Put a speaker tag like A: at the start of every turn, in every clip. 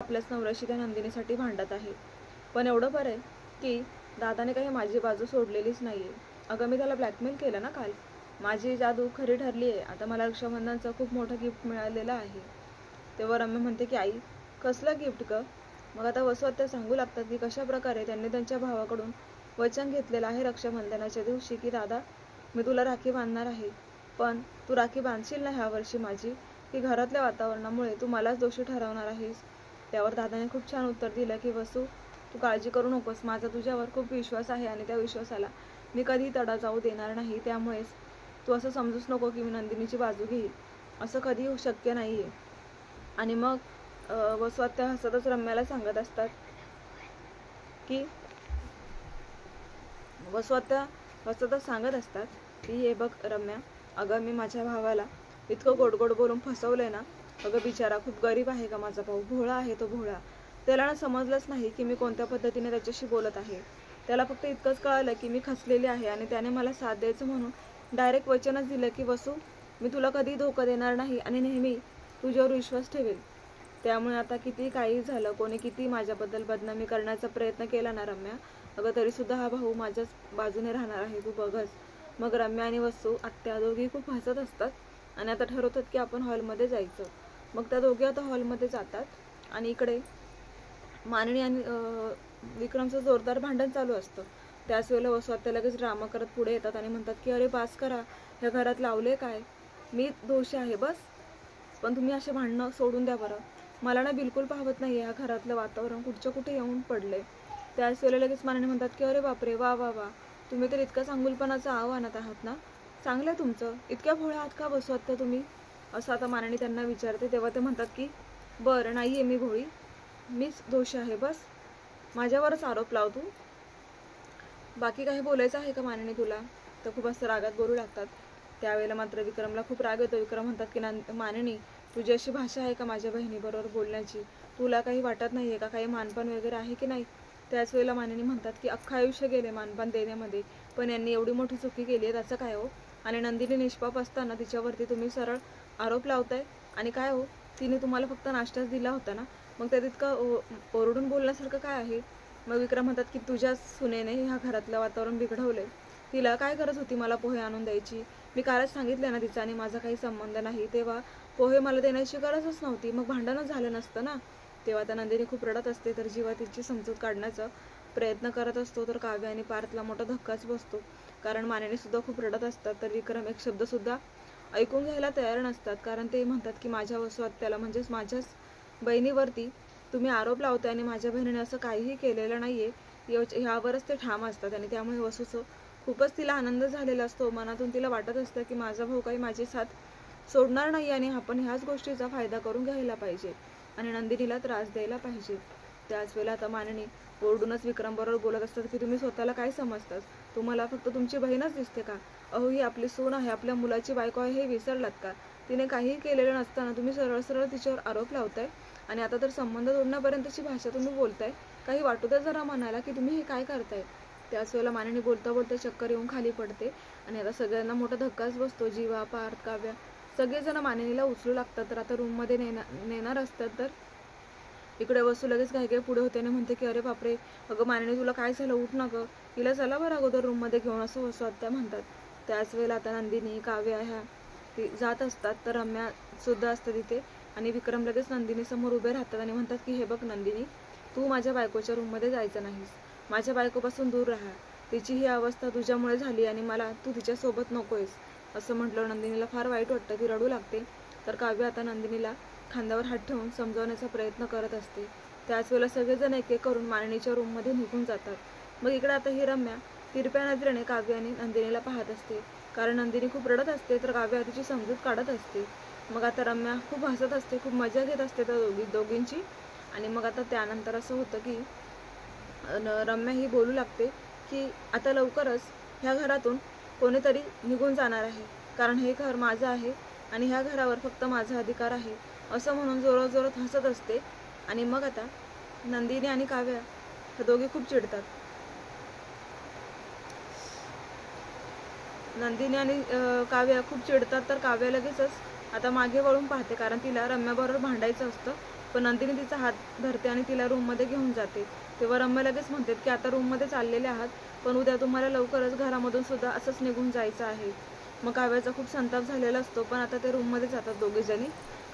A: आपल्याच नवऱ्याशी त्या नंदिनीसाठी भांडत आहे. पण एवढं बरं आहे की दादाने काही माझी बाजू सोडलेलीच नाहीये. अगं मी त्याला ब्लॅकमेल केलं ना काल. माझी जादू खरी ठरली आहे. आता मला रक्षाबंधनचं खूप मोठं गिफ्ट मिळालेलं आहे. तेव्हा रम्या म्हणते की आई कसलं गिफ्ट ग? मग आता वसुआत्या सांगू लागतात की कशा प्रकारे त्यांनी त्यांच्या भावाकडून वचन घेतलेलं आहे रक्षाबंधनाच्या दिवशी की दादा मी तुला राखी बांधणार आहे, पण तू राखी बांधशील ना ह्या वर्षी माझी, की घरातल्या वातावरणामुळे तू मलाच दोषी ठरवणार आहेस? त्यावर दादाने खूप छान उत्तर दिलं की वसू तू काळजी करू नकोस, माझा तुझ्यावर खूप विश्वास आहे आणि त्या विश्वासाला मी कधी तडा जाऊ देणार नाही. त्यामुळेच तू असं समजूच नको की मी नंदिनीची बाजू घेईल, असं कधी शक्य नाही आहे. आणि मग वसुआत्या हसतच रम्याला सांगत असतात की वसुआत्या हसतच सांगत असतात की हे बघ रम्या, अगं मी माझ्या भावाला इतकं गोड गोड बोलून फसवलंय ना. अगं बिचारा खूप गरीब आहे का माझा भाऊ, भोळा आहे तो भोळा. त्याला ना समजलंच नाही की मी कोणत्या पद्धतीने त्याच्याशी बोलत आहे. त्याला फक्त इतकंच कळालं की मी खचलेली आहे आणि त्याने मला साथ द्यायचं म्हणून डायरेक्ट वचनच दिलं की वसू मी तुला कधी धोका देणार नाही आणि नेहमी तुझ्यावर विश्वास ठेवेल. त्यामुळे आता किती काही झालं, कोणी किती माझ्याबद्दल बदनामी करण्याचा प्रयत्न केला ना रम्या, अगं तरीसुद्धा हा भाऊ माझ्याच बाजूने राहणार आहे, तू बघच. मग रम्या आणि वसू आत्या दोघी खूप हसत असतात आणि आता ठरवतात की आपण हॉलमध्ये जायचं. मग त्या दोघी आता हॉलमध्ये जातात आणि इकडे माननी आणि विक्रमचं जोरदार भांडण चालू असतं. त्याच वेळेला वसू आत्या लगेच ड्रामा करत पुढे येतात आणि म्हणतात की अरे बास करा, ह्या घरात लावले काय, मी दोषी आहे बस, पण तुम्ही असे भांडणं सोडून द्या बरं. मला ना बिलकुल पाहत नाही ह्या घरातलं वातावरण कुठच्या कुठे येऊन पडलंय. त्याच वेळेला लगेच माननी म्हणतात की अरे बापरे, वा वा वा, तुम्ही तर इतका चांगुलपणाचं आव आणत आहात ना, चांगलं आहे तुमचं, इतक्या भोळ्या आहात का बसू आत्या तुम्ही, असं आता माननी त्यांना विचारते. तेव्हा ते म्हणतात की बरं नाही आहे मी भोळी, मीच दोषी आहे बस, माझ्यावरच आरोप लाव तू, बाकी काही बोलायचं आहे का माननी तुला? तर खूप असं रागात बोलू लागतात. त्यावेळेला मात्र विक्रमला खूप राग येतो. विक्रम म्हणतात की माननी तुझी अशी भाषा आहे का माझ्या बहिणीबरोबर बोलण्याची, तुला काही वाटत नाही आहे का, काही मानपान वगैरे आहे की नाही? त्याच वेळेला माननी म्हणतात की अख्खं आयुष्य गेले मानपान देण्यामध्ये, पण यांनी एवढी मोठी चुकी केली आहे त्याचं काय हो? आणि नंदिनी निष्पाप असताना तिच्यावरती तुम्ही सरळ आरोप लावताय. आणि काय हो, तिने तुम्हाला फक्त नाश्ताच दिला होता ना, मग त्यात इतकं ओरडून बोलण्यासारखं काय आहे? मग विक्रम म्हणतात की तुझ्या सुनेने ह्या घरातलं वातावरण बिघडवलंय, तिला काय गरज होती मला पोहे आणून द्यायची? मी कालच सांगितलं ना तिचा आणि माझा काही संबंध नाही, तेव्हा पोहे मला देण्याची गरजच नव्हती, मग भांडणच झालं नसतं ना. तेव्हा त्या नंदिनी खूप रडत असते, तर जीवा तिची समजूत काढण्याचा प्रयत्न करत असतो. तर काव्य आणि पार्थला मोठा धक्काच बसतो, कारण मानेने सुद्धा खूप रडत असतात. तर विक्रम एक शब्दसुद्धा ऐकून घ्यायला तयार नसतात, कारण ते म्हणतात की माझ्या वसू आत्याला म्हणजेच माझ्याच बहिणीवरती तुम्ही आरोप लावताय आणि माझ्या बहिणीने असं काहीही केलेलं नाहीये, ह्यावरच ते ठाम असतात. आणि त्यामुळे वसूचं खूपच तिला आनंद झालेला असतो. मनातून तिला वाटत असतं की माझा भाऊ काही माझी साथ सोडणार नाही आणि आपण ह्याच गोष्टीचा फायदा करून घ्यायला पाहिजे आणि नंदिनीला त्रास द्यायला पाहिजे. त्याच वेळेला आता माननी ओरडूनच विक्रमबरोबर बोलत असतात की तुम्ही स्वतःला काय समजतात, तुम्हाला फक्त तुमची बहीणच दिसते का? अहो ही आपली सून आहे, आपल्या मुलाची बायको आहे, हे विसरलात का? तिने काहीही केलेलं नसताना तुम्ही सरळ सरळ तिच्यावर आरोप लावताय आणि आता तर संबंध तोडण्यापर्यंतची भाषा तुम्ही बोलताय. काही वाटू द्या जरा मनाला की तुम्ही हे काय करताय. त्याच वेळेला माननी बोलता बोलता चक्कर येऊन खाली पडते आणि आता सगळ्यांना मोठा धक्काच बसतो. जीवा, पार्थ, काव्या सगळेजण माननीला उचलू लागतात. तर आता रूममध्ये नेणार असतात, तर इकडे वसू लगेच घाई पुढे होते आणि म्हणते की अरे बापरे, अगं माननी तुला काय झालं, उठ ना गं, हिला चला बरं अगोदर रूममध्ये घेऊन, असं वसू आत्या म्हणतात. त्याच वेळेला आता नंदिनी, काव्या ह्या जात असतात, तर रम्या सुद्धा असते तिथे आणि विक्रम लगेच नंदिनी समोर उभे राहतात आणि म्हणतात की हे बघ नंदिनी, तू माझ्या बायकोच्या रूममध्ये जायचं नाहीस, माझ्या बायकोपासून दूर राहा, तिची ही अवस्था तुझ्यामुळे झाली आणि मला तू तिच्यासोबत नकोयस, असं म्हटलं. नंदिनीला फार वाईट वाटतं, ती रडू लागते. तर काव्य आता नंदिनीला खांद्यावर हात ठेवून समजवण्याचा प्रयत्न करत असते. त्याच वेळेला सगळेजण एक एक करून माननीच्या रूममध्ये निघून जातात. मग इकडे आता ही रम्या तिरप्या नजरेने काव्य आणि नंदिनीला पाहत असते, कारण नंदिनी खूप रडत असते, तर काव्य तिची समजूत काढत असते. मग आता रम्या खूप हसत असते, खूप मजा घेत असते त्या दोघींची. आणि मग आता त्यानंतर असं होतं की रम्या ही बोलू लागते की आता लवकरच ह्या घरातून कोणीतरी निघून जाणार आहे, कारण हे घर माझं आहे आणि ह्या घरावर फक्त माझा अधिकार आहे, असं म्हणून जोरात जोरात हसत असते. आणि मग आता नंदिनी आणि काव्या हे दोघे खूप चिडतात. नंदिनी आणि काव्या खूप चिडतात, तर काव्या लगेचच आता मागे वळून पाहते, कारण तिला रम्याबरोबर भांडायचं असतं. पण नंदिनी तिचा हात धरते आणि तिला रूममध्ये घेऊन जाते. तेव्हा रम्या लगेच म्हणते की आता रूममध्ये चाललेले आहात, पण उद्या तुम्हाला लवकरच घरामधून सुद्धा असंच निघून जायचं आहे. मग काव्याचा खूप संताप झालेला असतो, पण आता ते रूममध्ये जातात दोघीजणी.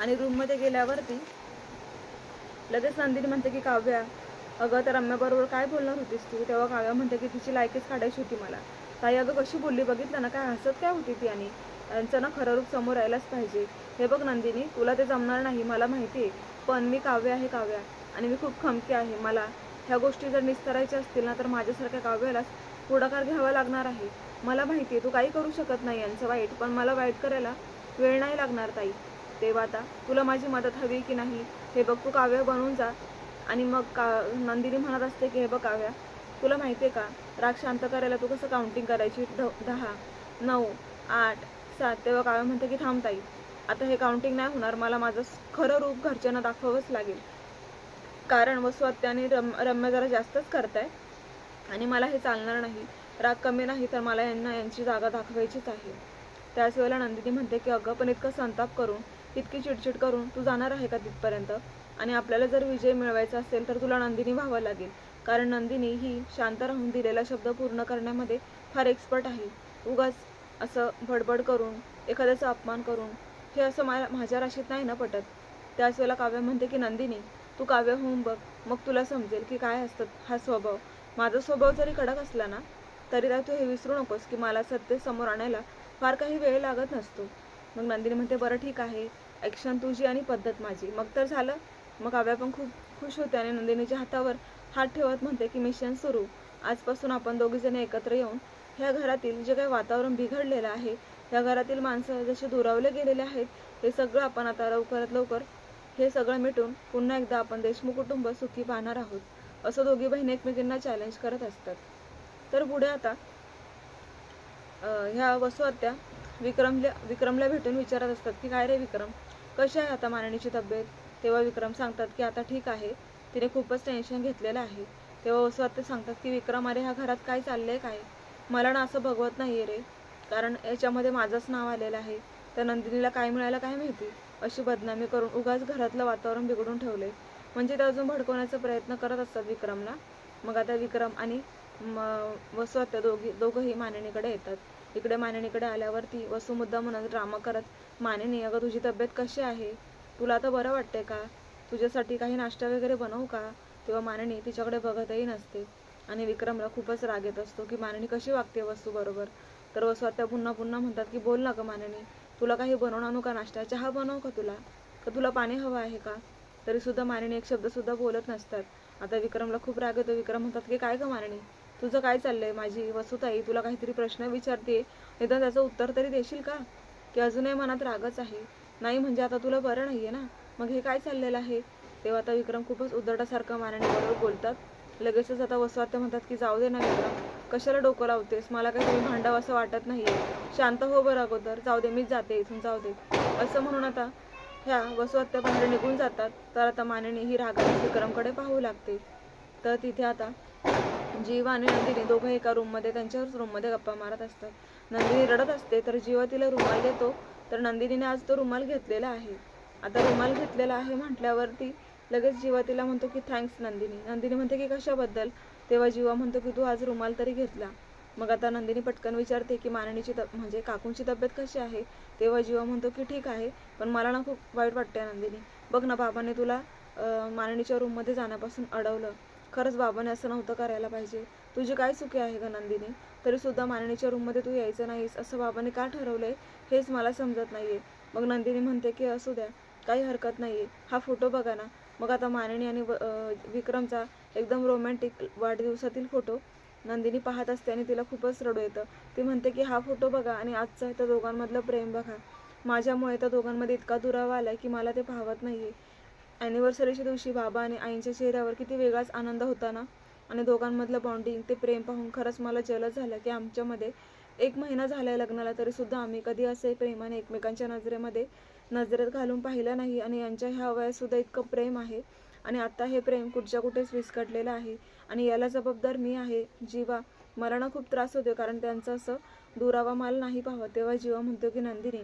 A: आणि रूममध्ये गेल्यावरती लगेच नंदिनी म्हणते की काव्या, अगं त्या रम्याबरोबर काय बोलणार होतीस तू? तेव्हा काव्या म्हणते की तिची लायकीच काढायची होती मला. ताई अगं कशी बोलली बघितलं ना, काय हसत काय होती ती, आणि त्यांचं ना खरं रूप समोर यायलाच पाहिजे. हे बघ नंदिनी, तुला ते जमणार नाही मला माहिती आहे, पण मी काव्य आहे काव्या, आणि मी खूप खमकी आहे. मला ह्या गोष्टी जर निस्तरायच्या असतील ना, तर माझ्यासारख्या काव्यालाच पुढाकार घ्यावा लागणार आहे. मला माहिती आहे तू काही करू शकत नाही यांचं वाईट, पण मला वाईट करायला वेळ नाही लागणार ताई. तेव्हा आता तुला माझी मदत हवी की नाही, हे बघ तू काव्य बनून जा. आणि मग नंदिनी म्हणत असते की हे बघ काव्या, तुला माहिती आहे का, राग शांत करायला तू कसं काउंटिंग करायची, 10, 9, 8, 7. तेव्हा काव्या म्हणते की थांब ताई, आता हे काउंटिंग नाही होणार, मला माझं खरं रूप घरच्यांना दाखवावंच लागेल. कारण वसू आत्या आणि रम्या जरा जास्तच करताय आणि मला हे चालणार नाही. राग कमी नाही तर मला यांना यांची जागा दाखवायचीच आहे. त्याच वेळेला नंदिनी म्हणते की अगं पण इतकं संताप करून, इतकी चिडचिड करून तू जाणार आहे का तिथपर्यंत? आणि आपल्याला जर विजय मिळवायचा असेल तर तुला नंदिनी व्हावं लागेल, कारण नंदिनी ही शांत राहून दिलेला शब्द पूर्ण करण्यामध्ये फार एक्सपर्ट आहे. उगाच असं बडबड करून, एखाद्याचा अपमान करून, हे असं माझ्या राशीत नाही ना पटत. त्याच वेळेला काव्य म्हणते की नंदिनी, तू काव्य होऊन बघ, मग तुला समजेल की काय असतं हा स्वभाव. माझा स्वभाव जरी कडक असला ना, तरी तू हे विसरू नकोस की मला सत्य समोर आणायला फार काही वेळ लागत नसतो. मग नंदिनी म्हणते बरं ठीक आहे, ॲक्शन तुझी आणि पद्धत माझी, मग तर झालं. मग काव्या पण खूप खुश होते आणि नंदिनीच्या हातावर हात ठेवत म्हणते की मिशन सुरू. आजपासून आपण दोघीजणी एकत्र येऊन ह्या घरातील जे काही वातावरण बिघडलेलं आहे, ह्या घरातील माणसं जसे दुरावले गेलेले आहेत, हे सगळं आपण आता लवकरात लवकर हे सगळं मिटून पुन्हा एकदा आपण देशमुख कुटुंब सुखी पाहणार आहोत, असं दोघी बहिणी एकमेकींना चॅलेंज करत असतात. तर पुढे आता ह्या वसू आत्या विक्रमला भेटून विचारत असतात की काय रे विक्रम, कशी आहे आता माननीची तब्येत? तेव्हा विक्रम सांगतात की आता ठीक आहे, तिने खूपच टेन्शन घेतलेलं आहे. तेव्हा वसू आत्या सांगतात की विक्रम अरे ह्या घरात काय चाललंय काय, मला ना असं बघवत नाहीये रे, कारण याच्यामध्ये माझंच नाव आलेलं आहे. त्या नंदिनीला काय मिळालं काय माहिती, अशी बदनामी करून उगाच घरातलं वातावरण बिघडून ठेवले. म्हणजे ते अजून भडकवण्याचा प्रयत्न करत असतात विक्रमला. मग आता विक्रम आणि वसू आत्या दोघंही माननीकडे येतात. इकडे माननीकडे आल्यावरती वसू मुद्दा म्हणत ड्रामा करत, माननी अगं तुझी तब्येत कशी आहे, तुला आता बरं वाटतंय का, तुझ्यासाठी काही नाश्ता वगैरे बनवू का? तेव्हा माननी तिच्याकडे बघतही नसते आणि विक्रमला खूपच राग येत असतो की माननी कशी वागते वसू बरोबर. तर वसू आत्या पुन्हा पुन्हा म्हणतात की बोल ना ग माननी, तुला काही बनवून आणू का नाश्ता, चहा बनवू का तुला, का तुला पाणी हवं आहे का? तरी सुद्धा माननी एक शब्द सुद्धा बोलत नसतात. आता विक्रमला खूप राग येतो. विक्रम म्हणतात की काय ग माननी, तुझं काय चाललंय, माझी वसुताई तुला काहीतरी प्रश्न विचारते, निदान त्याचं उत्तर तरी देशील का? की अजूनही मनात रागच आहे? नाही म्हणजे आता तुला बरं नाहीये ना, मग हे काय चाललेलं आहे? तेव्हा आता विक्रम खूपच उद्धटासारखं माननीबरोबर बोलतात. लगेचच आता वसू आत्या म्हणतात की जाऊ दे ना विक्रम, कशाला डोकं लावतेस, मला काही तुम्ही भांडावं असं वाटत नाहीये, शांत हो बरं अगोदर, जाऊ दे मीच जाते इथून, जाऊ दे. असं म्हणून आता ह्या वसू आत्या बाहेर निघून जातात. तर आता माननी ही रागाने विक्रमकडे पाहू लागते. तर तिथे आता जीवा आणि नंदिनी दोघं एका रूममध्ये त्यांच्याच रूममध्ये गप्पा मारत असतात. नंदिनी रडत असते तर जीवा तिला रुमाल देतो. तर नंदिनीने आज तो रुमाल घेतलेला आहे. आता रुमाल घेतलेला आहे म्हटल्यावरती लगेच जीवा तिला म्हणतो की थँक्स नंदिनी. नंदिनी म्हणते की कशाबद्दल? तेव्हा जीवा म्हणतो की तू आज रुमाल तरी घेतला. मग आता नंदिनी पटकन विचारते की माननीची म्हणजे काकूंची तब्येत कशी आहे? तेव्हा जीवा म्हणतो की ठीक आहे, पण मला ना खूप वाईट वाटतंय नंदिनी, बघ ना बाबांनी तुला माननीच्या रूममध्ये जाण्यापासून अडवलं. खरंच बाबाने असं नव्हतं करायला पाहिजे. तुझी काय चुकी आहे ग नंदिनी, तरी सुद्धा माननीच्या रूममध्ये तू यायचं नाहीस असं बाबांनी का ठरवलंय हेच मला समजत नाहीये. मग नंदिनी म्हणते की असू द्या, काही हरकत नाहीये, हा फोटो बघा ना. मग आता माननी आणि विक्रमचा एकदम रोमॅन्टिक वाढदिवसातील फोटो नंदिनी पाहत असते आणि तिला खूपच रडू येतं. ती म्हणते की हा फोटो बघा आणि आजचं त्या दोघांमधलं प्रेम बघा. माझ्यामुळे त्या दोघांमध्ये इतका दुरावा आलाय की मला ते पाहवत नाहीये. ॲनिव्हर्सरीच्या दिवशी बाबा आणि आईंच्या चेहऱ्यावर किती वेगळाच आनंद होता ना, आणि दोघांमधलं बॉन्डिंग, ते प्रेम पाहून खरंच मला जलद झालं की आमच्यामध्ये 1 महिना झालाय लग्नाला, तरी सुद्धा आम्ही कधी असे प्रेमाने एकमेकांच्या नजरेत घालून पाहिलं नाही. आणि यांच्या ह्या वयात सुद्धा इतकं प्रेम आहे आणि आता हे प्रेम कुठच्या कुठेच विस्कटलेलं आहे आणि याला जबाबदार मी आहे. जीवा, मला ना खूप त्रास होतो कारण त्यांचं असं दुरावा मला नाही पाहावं. तेव्हा जीवा म्हणतो की नंदिनी,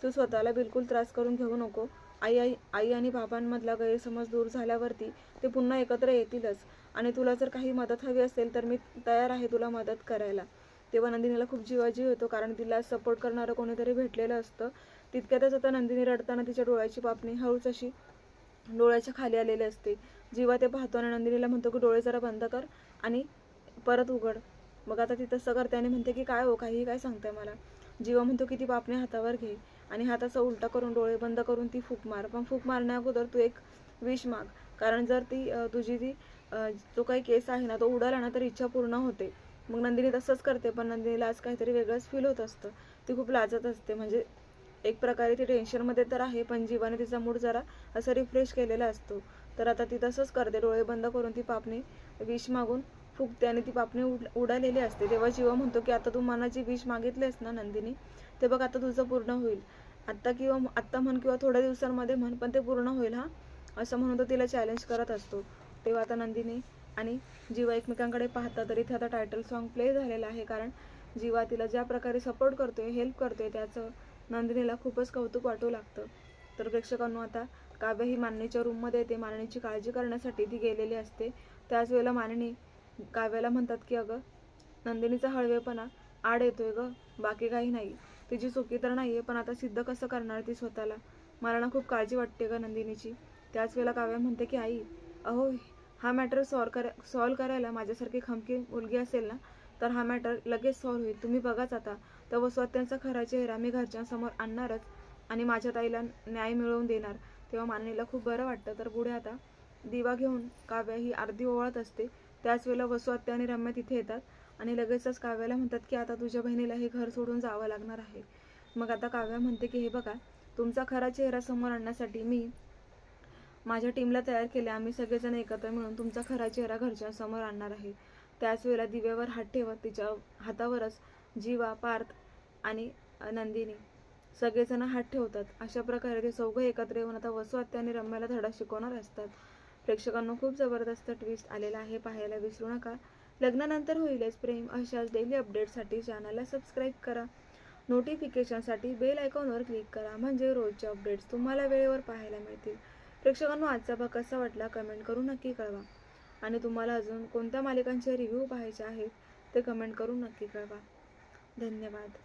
A: तू स्वतःला बिलकुल त्रास करून घेऊ नको. आई आई आई आणि बाबांमधला गैरसमज दूर झाल्यावरती ते पुन्हा एकत्र येतीलच. आणि तुला जर काही मदत हवी असेल तर मी तयार आहे तुला मदत करायला. तेव्हा नंदिनीला खूप जीवाजीव येतो, कारण तिला सपोर्ट करणारं कोणीतरी भेटलेलं असतं. तितक्यातच आता नंदिनी रडताना तिच्या डोळ्याची पापणी हळूच अशी डोळ्याच्या खाली आलेली असते. जीवा ते पाहतो आणि नंदिनीला म्हणतो की डोळे जरा बंद कर आणि परत उघड. मग आता ती तसं करते आणि म्हणते की काय हो, काहीही काय सांगताय मला. जीवा म्हणतो की ती पापणी हातावर घे आणि हात असा उलटा करून डोळे बंद करून ती फूक मार. पण फूक मारण्या अगोदर तू एक विश माग, कारण जर ती तुझी ती जो काही केस आहे ना तो उडाला ना तर इच्छा पूर्ण होते. मग नंदिनी तसंच करते, पण नंदिनीला आज काहीतरी वेगळंच फील होत असतं. ती खूप लाजत असते. म्हणजे एक प्रकारे ती टेन्शनमध्ये तर आहे, पण जीवाने तिचा मूड जरा असं रिफ्रेश केलेला असतो. तर आता ती तसंच करते, डोळे बंद करून ती पापणी विष मागून फुकते आणि ती पापणी उडालेली असते. तेव्हा जीवा म्हणतो की आता तू मला जी विष मागितलीस ना नंदिनी, ते बघ आता तुझं पूर्ण होईल. आत्ता म्हण किंवा थोड्या दिवसांमध्ये म्हण, पण ते पूर्ण होईल हा, असं म्हणून तो तिला चॅलेंज करत असतो. तेव्हा आता नंदिनी आणि जीवा एकमेकांकडे पाहतात. तर इथे आता टायटल सॉन्ग प्ले झालेलं आहे, कारण जीवा तिला ज्या प्रकारे सपोर्ट करतोय, हेल्प करतोय, त्याचं नंदिनीला खूपच कौतुक वाटू लागतं. तर प्रेक्षकांनो, आता काव्य ही माननीच्या रूममध्ये येते. माननीची काळजी करण्यासाठी ती गेलेली असते. त्याच वेळेला माननी काव्याला म्हणतात की अगं नंदिनीचा हळवेपणा आड येतोय ग, बाकी काही नाही. तिची चुकी तर नाहीये, पण आता सिद्ध कसं करणार ती स्वतःला. मला ना खूप काळजी वाटते ग नंदिनीची. त्याच वेळेला काव्य म्हणते की आई, अहो हा मॅटर सॉल्व करायला माझ्यासारखी खमकी मुलगी असेल ना तर हा मॅटर लगेच सॉल्व होईल. तुम्ही बघाच आता. त्या वसुहत्यांचा खरा चेहरा मी घरच्यांसमोर आणणारच आणि माझ्या ताईला न्याय मिळवून देणार. तेव्हा माननीला खूप बरं वाटतं. तर पुढे आता दिवा घेऊन काव्य ही आरती ओवाळत असते. त्याच वेळेला वसुहत्या आणि रम्या तिथे येतात आणि लगेचच काव्याला म्हणतात की आता तुझ्या बहिणीला हे घर सोडून जावं लागणार आहे. मग आता काव्या म्हणते की हे बघा, तुमचा खरा चेहरा समोर आणण्यासाठी मी माझ्या टीमला तयार केले. आम्ही सगळेजण एकत्र मिळून तुमचा खरा चेहरा घरच्यांसमोर आणणार आहे. त्याच वेळेला दिव्यावर हात ठेवत तिच्या हातावरच जीवा, पार्थ आणि नंदिनी सगळेजण हात ठेवतात. अशा प्रकारे ते चौघं एकत्र येऊन आता वसुहत्या आणि रम्याला धडा शिकवणार असतात. प्रेक्षकांना खूप जबरदस्त ट्विस्ट आलेला आहे, पाहायला विसरू नका. लग्नानंतर होईलच प्रेम अशाच डेली अपडेटसाठी चॅनलला सबस्क्राईब करा. नोटिफिकेशनसाठी बेल आयकॉनवर क्लिक करा, म्हणजे रोजचे अपडेट्स तुम्हाला वेळेवर पाहायला मिळतील. प्रेक्षकांनो, आजचा भाग कसा वाटला कमेंट करून नक्की कळवा. आणि तुम्हाला अजून कोणत्या मालिकांचे रिव्ह्यू पाहायचे आहेत ते कमेंट करून नक्की कळवा. धन्यवाद.